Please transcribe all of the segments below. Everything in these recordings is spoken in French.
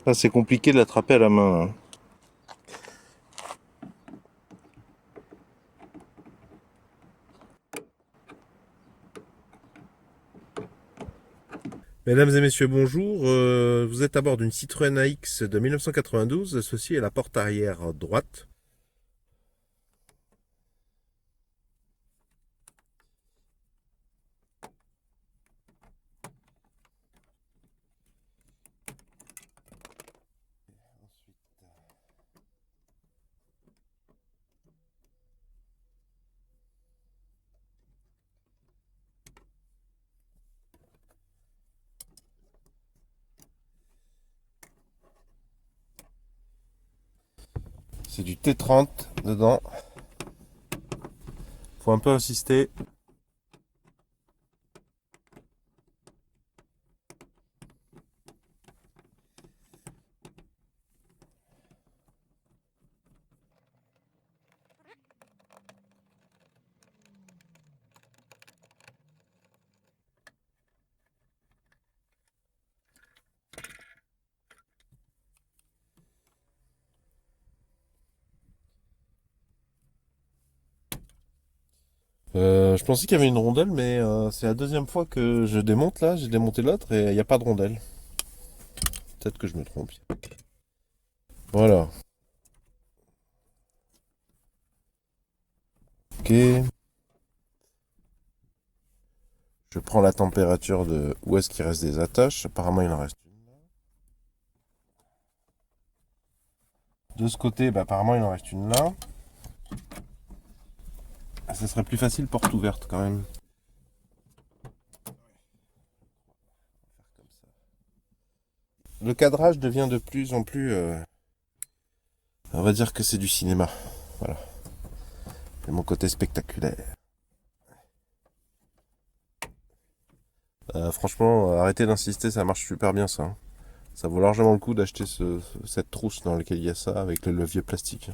Ah, c'est compliqué de l'attraper à la main, hein. Mesdames et messieurs, bonjour. Vous êtes à bord d'une Citroën AX de 1992. Ceci est la porte arrière droite. C'est du T30 dedans. Faut un peu insister. Je pensais qu'il y avait une rondelle, mais c'est la deuxième fois que je démonte là. J'ai démonté l'autre et il n'y a pas de rondelle. Peut-être que je me trompe. Voilà. Ok. Je prends la température de où est-ce qu'il reste des attaches. Apparemment, il en reste une. De ce côté, bah, apparemment, il en reste une là. Ah, ça serait plus facile porte ouverte quand même. Le cadrage devient de plus en plus. On va dire que c'est du cinéma. Voilà. C'est mon côté spectaculaire. Franchement, arrêtez d'insister, ça marche super bien ça, hein. Ça vaut largement le coup d'acheter cette trousse dans laquelle il y a ça avec le levier plastique.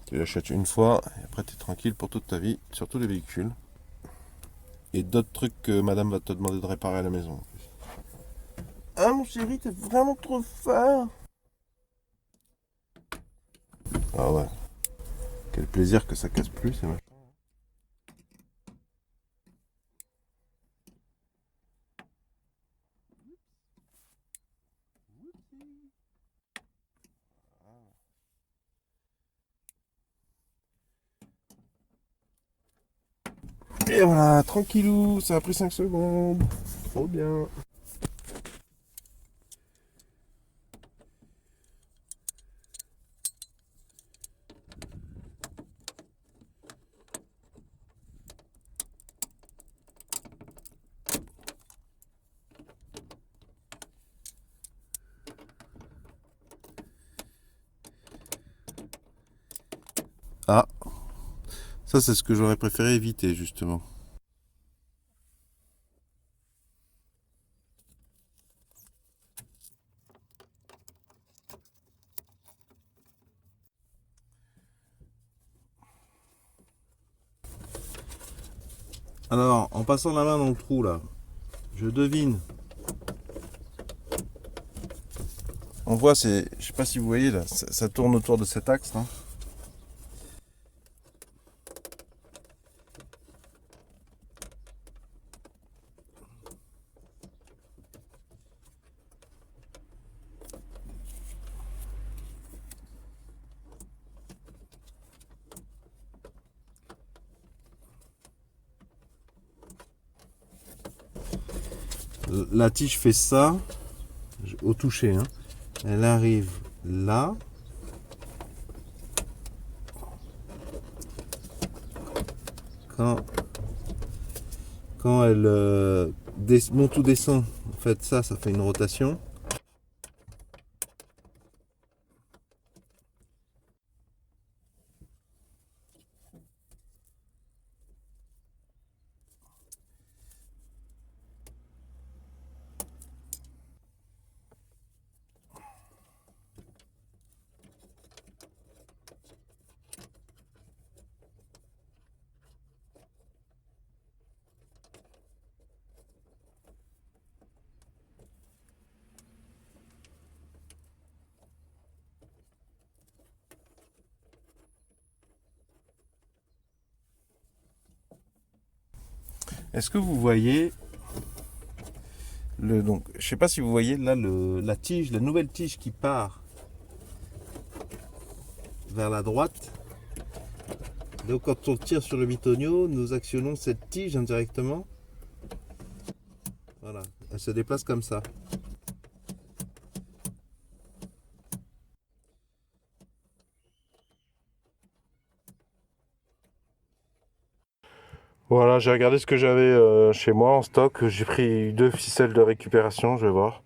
Tu l'achètes une fois et après tu es tranquille pour toute ta vie sur tous les véhicules. Et d'autres trucs que madame va te demander de réparer à la maison. Ah mon chéri, t'es vraiment trop fort. Ah ouais. Quel plaisir que ça casse plus, c'est machin. Et voilà, tranquillou, ça a pris 5 secondes. Trop bien. Ah, ça c'est ce que j'aurais préféré éviter justement. Alors, en passant la main dans le trou là, je devine. On voit, je sais pas si vous voyez là, ça tourne autour de cet axe là. La tige fait ça, au toucher, hein. Elle arrive là. Quand, quand elle monte ou descend, en fait ça fait une rotation. Est-ce que vous voyez donc, je sais pas si vous voyez là la tige, la nouvelle tige qui part vers la droite. Donc quand on tire sur le bitonio, nous actionnons cette tige indirectement. Voilà, elle se déplace comme ça. Voilà, j'ai regardé ce que j'avais chez moi en stock. J'ai pris 2 ficelles de récupération, je vais voir.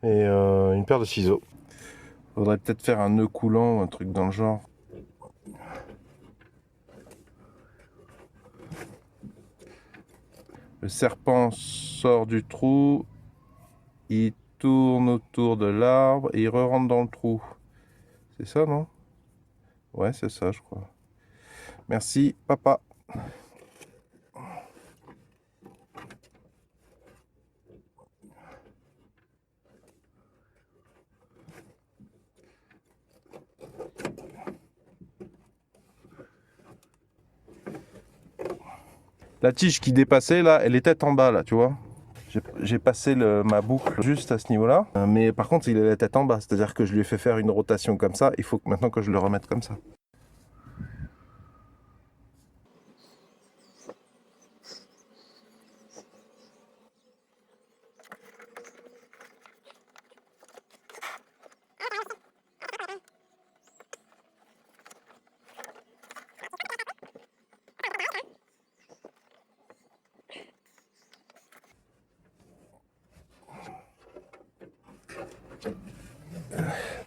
Et une paire de ciseaux. Faudrait peut-être faire un nœud coulant ou un truc dans le genre. Le serpent sort du trou, il tourne autour de l'arbre et il re-rentre dans le trou. C'est ça, non? Ouais, c'est ça, je crois. Merci, papa. La tige qui dépassait, là, elle était en bas, là, tu vois. J'ai passé ma boucle juste à ce niveau-là. Mais par contre, il est la tête en bas. C'est-à-dire que je lui ai fait faire une rotation comme ça. Il faut que maintenant que je le remette comme ça.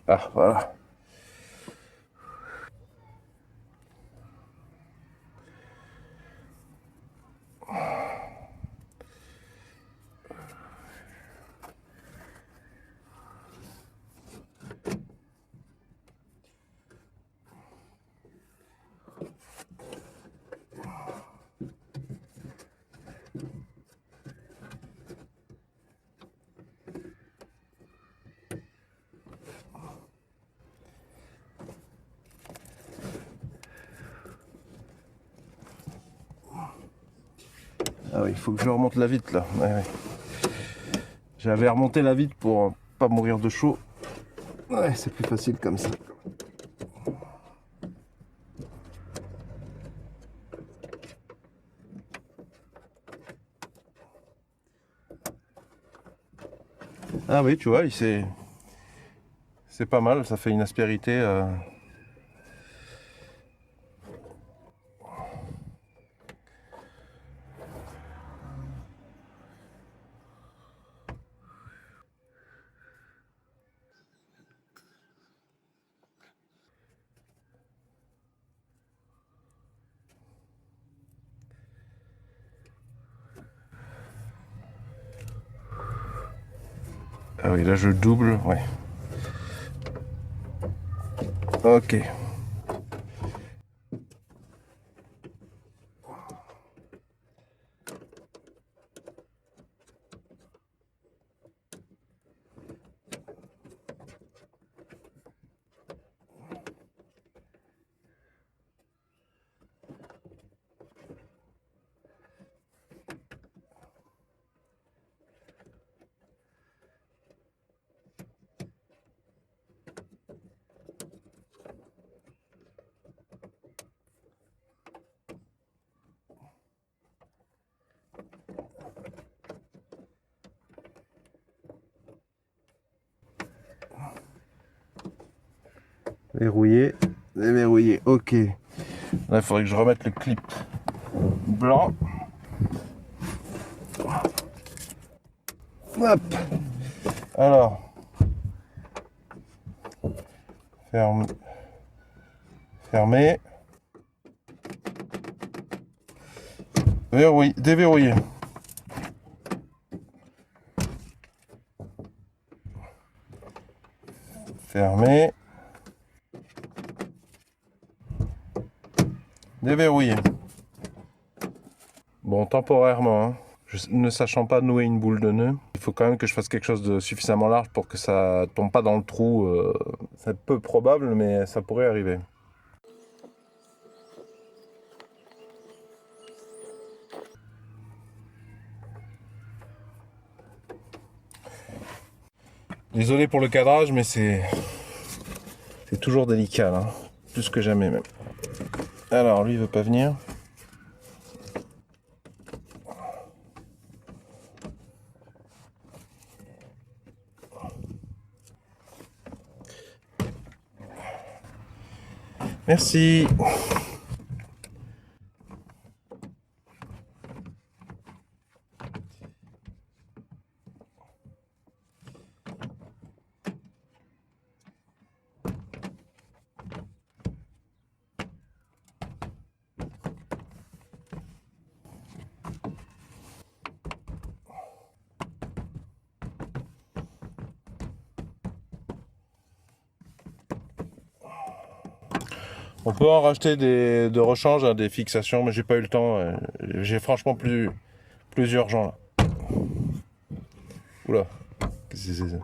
Ah, voilà. Ah oui, il faut que je remonte la vitre là. Ouais, ouais. J'avais remonté la vitre pour pas mourir de chaud. Ouais, c'est plus facile comme ça. Ah oui, tu vois, c'est pas mal, ça fait une aspérité. Ah oui, là je double, ouais. Ok. Verrouillé, déverrouillé, ok. Là, il faudrait que je remette le clip blanc. Hop. Alors, fermer, verrouiller, déverrouiller. Fermer, déverrouiller. Bon, temporairement, hein. Ne sachant pas nouer une boule de nœud, il faut quand même que je fasse quelque chose de suffisamment large pour que ça tombe pas dans le trou. C'est peu probable, mais ça pourrait arriver. Désolé pour le cadrage, mais c'est toujours délicat là. Plus que jamais même. Alors lui il veut pas venir. Merci. On peut en racheter de rechange, hein, des fixations, mais j'ai pas eu le temps. J'ai franchement plus urgent là. Oula, qu'est-ce que c'est ça?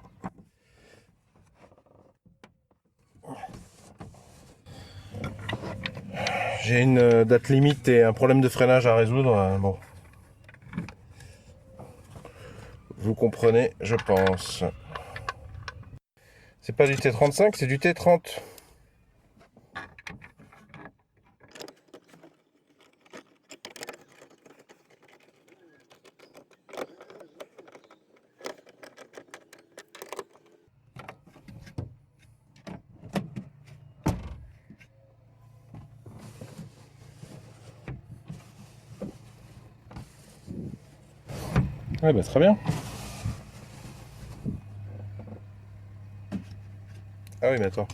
J'ai une date limite et un problème de freinage à résoudre. Bon, vous comprenez, je pense. C'est pas du T35, c'est du T30. Ouais, bah très bien. Ah oui, mais attends.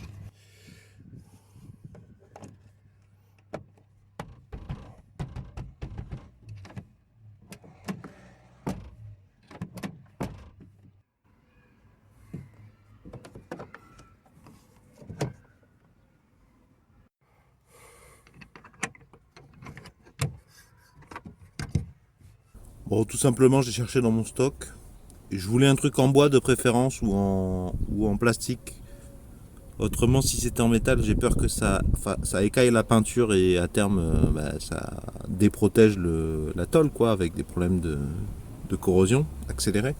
Bon, tout simplement, j'ai cherché dans mon stock. Et je voulais un truc en bois de préférence ou en plastique. Autrement, si c'était en métal, j'ai peur que ça écaille la peinture et à terme, ça déprotège la tôle, quoi, avec des problèmes de corrosion accélérée.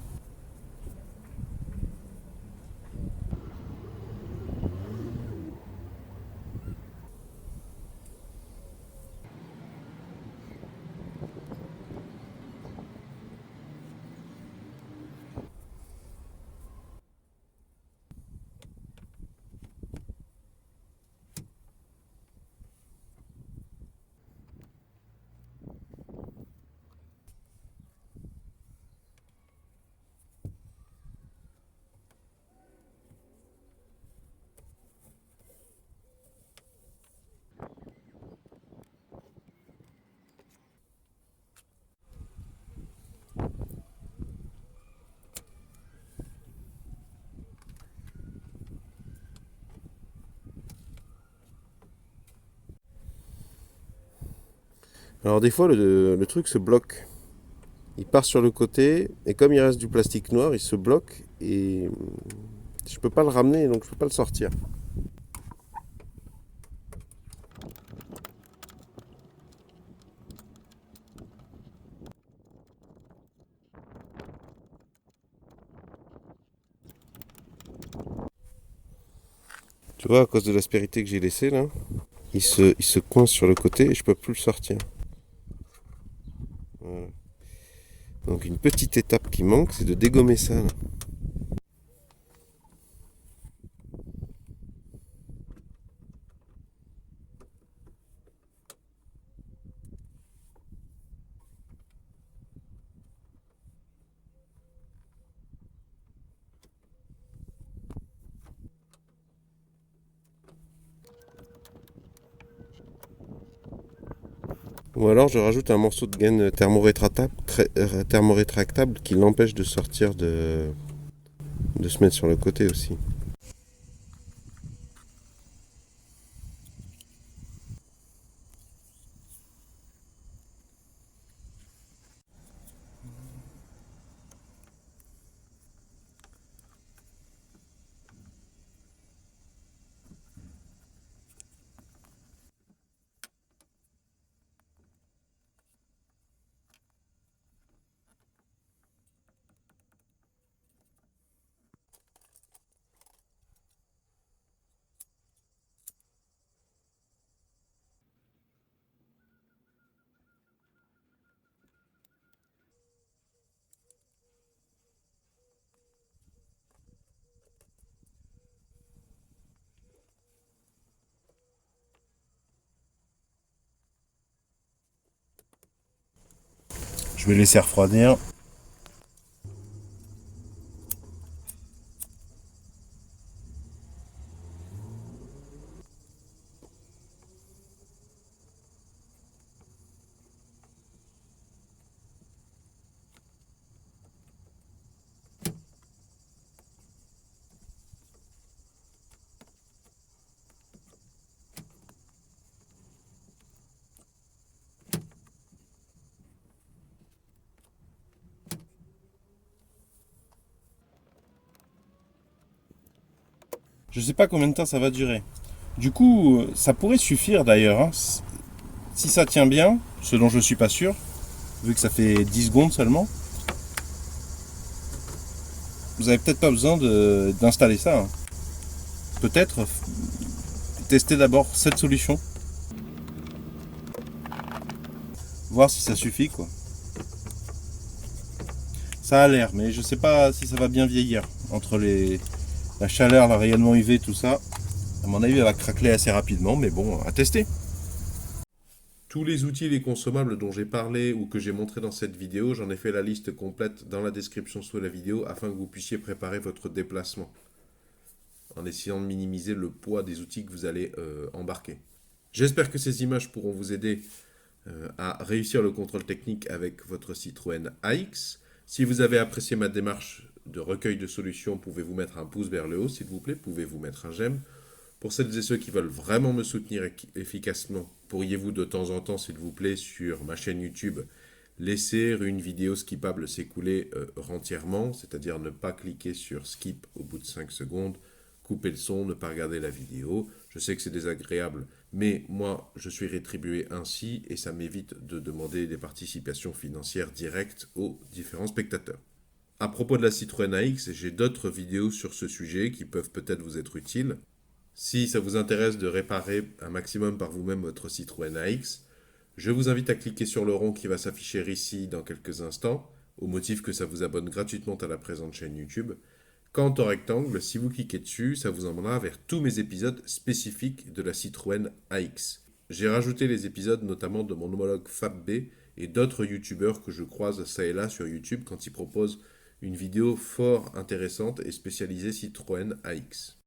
Alors des fois, le truc se bloque. Il part sur le côté, et comme il reste du plastique noir, il se bloque, et je peux pas le ramener, donc je peux pas le sortir. Tu vois, à cause de l'aspérité que j'ai laissée là, il se coince sur le côté et je peux plus le sortir. Voilà. Donc une petite étape qui manque, c'est de dégommer ça là. Ou alors je rajoute un morceau de gaine thermorétractable qui l'empêche de sortir de se mettre sur le côté aussi. Je vais laisser refroidir. Je sais pas combien de temps ça va durer. Du coup, ça pourrait suffire d'ailleurs, hein. Si ça tient bien, ce dont je suis pas sûr, vu que ça fait 10 secondes seulement, vous avez peut-être pas besoin d'installer ça, hein. Peut-être tester d'abord cette solution, voir si ça suffit quoi. Ça a l'air, mais je sais pas si ça va bien vieillir. Entre la chaleur, le rayonnement UV, tout ça, à mon avis, elle va craquer assez rapidement, mais bon, à tester. Tous les outils et les consommables dont j'ai parlé ou que j'ai montré dans cette vidéo, j'en ai fait la liste complète dans la description sous la vidéo afin que vous puissiez préparer votre déplacement en essayant de minimiser le poids des outils que vous allez embarquer. J'espère que ces images pourront vous aider à réussir le contrôle technique avec votre Citroën AX. Si vous avez apprécié ma démarche de recueil de solutions, pouvez-vous mettre un pouce vers le haut, s'il vous plaît, pouvez-vous mettre un j'aime. Pour celles et ceux qui veulent vraiment me soutenir efficacement, pourriez-vous de temps en temps, s'il vous plaît, sur ma chaîne YouTube, laisser une vidéo skippable s'écouler entièrement, c'est-à-dire ne pas cliquer sur skip au bout de 5 secondes, couper le son, ne pas regarder la vidéo. Je sais que c'est désagréable, mais moi, je suis rétribué ainsi et ça m'évite de demander des participations financières directes aux différents spectateurs. À propos de la Citroën AX, j'ai d'autres vidéos sur ce sujet qui peuvent peut-être vous être utiles. Si ça vous intéresse de réparer un maximum par vous-même votre Citroën AX, je vous invite à cliquer sur le rond qui va s'afficher ici dans quelques instants, au motif que ça vous abonne gratuitement à la présente chaîne YouTube. Quant au rectangle, si vous cliquez dessus, ça vous emmènera vers tous mes épisodes spécifiques de la Citroën AX. J'ai rajouté les épisodes notamment de mon homologue FabB et d'autres youtubeurs que je croise ça et là sur YouTube quand ils proposent une vidéo fort intéressante et spécialisée Citroën AX.